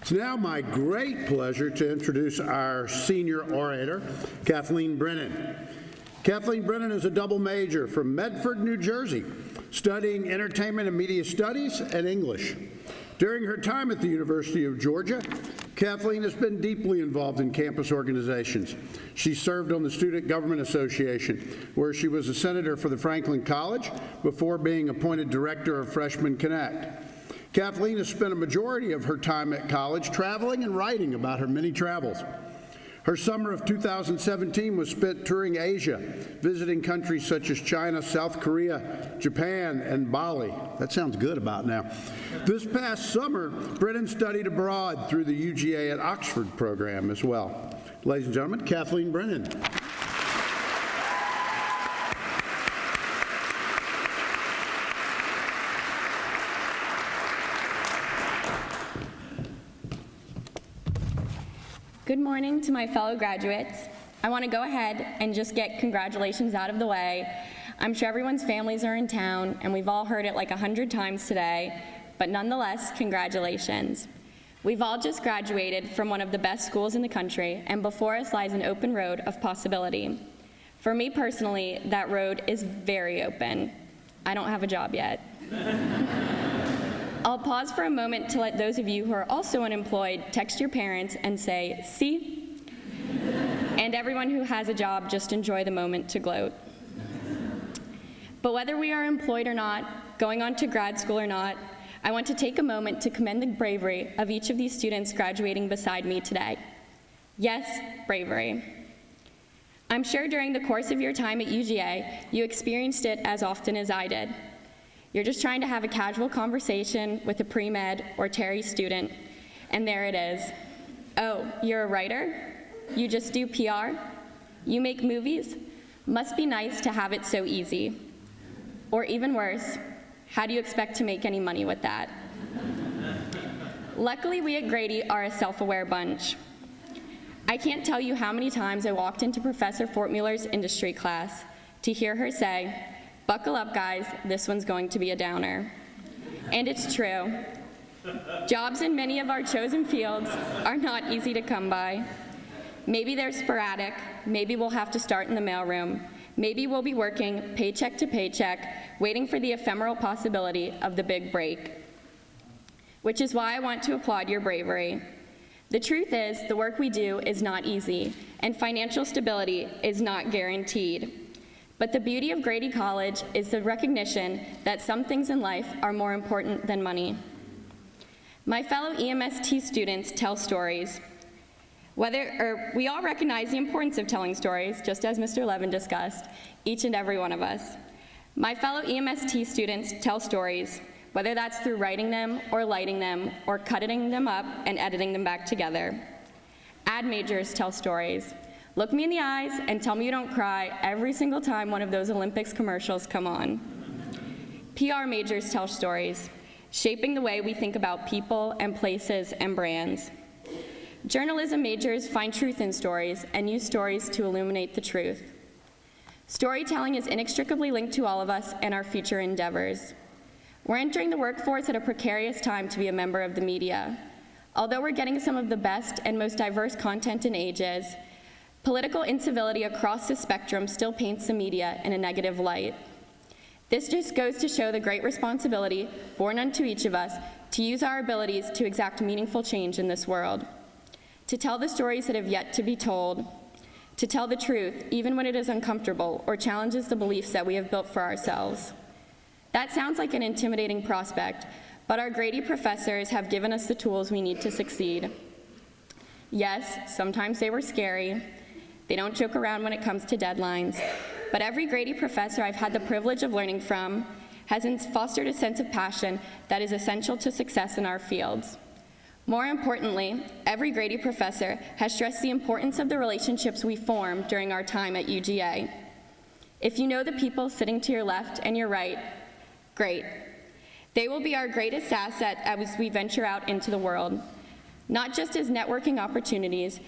It's now my great pleasure to introduce our senior orator, Kathleen Brennan. Kathleen Brennan is a double major from Medford, New Jersey, studying entertainment and media studies and English. During her time at the University of Georgia, Kathleen has been deeply involved in campus organizations. She served on the Student Government Association, where she was a senator for the Franklin College before being appointed director of Freshman Connect. Kathleen has spent a majority of her time at college traveling and writing about her many travels. Her summer of 2017 was spent touring Asia, visiting countries such as China, South Korea, Japan, and Bali. That sounds good about now. This past summer, Brennan studied abroad through the UGA at Oxford program as well. Ladies and gentlemen, Kathleen Brennan. Good morning to my fellow graduates. I want to go ahead and just get congratulations out of the way. I'm sure everyone's families are in town, and we've all heard it like 100 times today, but nonetheless, congratulations. We've all just graduated from one of the best schools in the country, and before us lies an open road of possibility. For me personally, that road is very open. I don't have a job yet. I'll pause for a moment to let those of you who are also unemployed text your parents and say, "See?" And everyone who has a job, just enjoy the moment to gloat. But whether we are employed or not, going on to grad school or not, I want to take a moment to commend the bravery of each of these students graduating beside me today. Yes, bravery. I'm sure during the course of your time at UGA, you experienced it as often as I did. You're just trying to have a casual conversation with a pre-med or Terry student, and there it is. Oh, you're a writer? You just do PR? You make movies? Must be nice to have it so easy. Or even worse, how do you expect to make any money with that? Luckily, we at Grady are a self-aware bunch. I can't tell you how many times I walked into Professor Fortmuller's industry class to hear her say, "Buckle up, guys, this one's going to be a downer." And it's true. Jobs in many of our chosen fields are not easy to come by. Maybe they're sporadic, maybe we'll have to start in the mailroom, maybe we'll be working paycheck to paycheck, waiting for the ephemeral possibility of the big break. Which is why I want to applaud your bravery. The truth is, the work we do is not easy, and financial stability is not guaranteed. But the beauty of Grady College is the recognition that some things in life are more important than money. My fellow EMST students tell stories. We all recognize the importance of telling stories, just as Mr. Levin discussed, each and every one of us. My fellow EMST students tell stories, whether that's through writing them or lighting them or cutting them up and editing them back together. Ad majors tell stories. Look me in the eyes and tell me you don't cry every single time one of those Olympics commercials come on. PR majors tell stories, shaping the way we think about people and places and brands. Journalism majors find truth in stories and use stories to illuminate the truth. Storytelling is inextricably linked to all of us and our future endeavors. We're entering the workforce at a precarious time to be a member of the media. Although we're getting some of the best and most diverse content in ages, political incivility across the spectrum still paints the media in a negative light. This just goes to show the great responsibility borne unto each of us to use our abilities to exact meaningful change in this world, to tell the stories that have yet to be told, to tell the truth even when it is uncomfortable or challenges the beliefs that we have built for ourselves. That sounds like an intimidating prospect, but our Grady professors have given us the tools we need to succeed. Yes, sometimes they were scary. They don't joke around when it comes to deadlines, but every Grady professor I've had the privilege of learning from has fostered a sense of passion that is essential to success in our fields. More importantly, every Grady professor has stressed the importance of the relationships we form during our time at UGA. If you know the people sitting to your left and your right, great. They will be our greatest asset as we venture out into the world, not just as networking opportunities,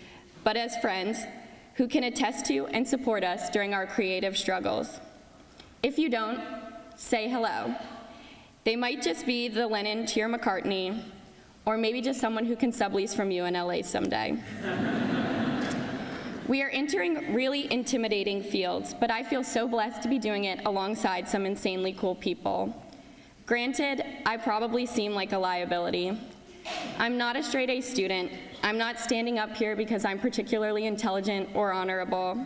but as friends who can attest to and support us during our creative struggles. If you don't, say hello. They might just be the Lennon to your McCartney, or maybe just someone who can sublease from you in LA someday. We are entering really intimidating fields, but I feel so blessed to be doing it alongside some insanely cool people. Granted, I probably seem like a liability. I'm not a straight A student. I'm not standing up here because I'm particularly intelligent or honorable.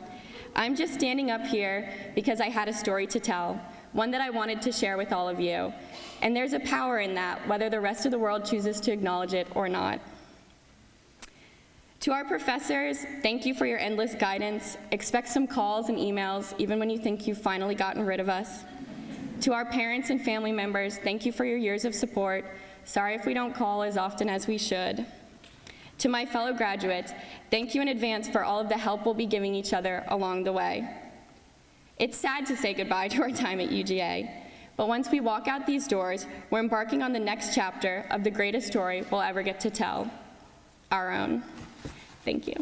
I'm just standing up here because I had a story to tell, one that I wanted to share with all of you. And there's a power in that, whether the rest of the world chooses to acknowledge it or not. To our professors, thank you for your endless guidance. Expect some calls and emails, even when you think you've finally gotten rid of us. To our parents and family members, thank you for your years of support. Sorry if we don't call as often as we should. To my fellow graduates, thank you in advance for all of the help we'll be giving each other along the way. It's sad to say goodbye to our time at UGA, but once we walk out these doors, we're embarking on the next chapter of the greatest story we'll ever get to tell, our own. Thank you.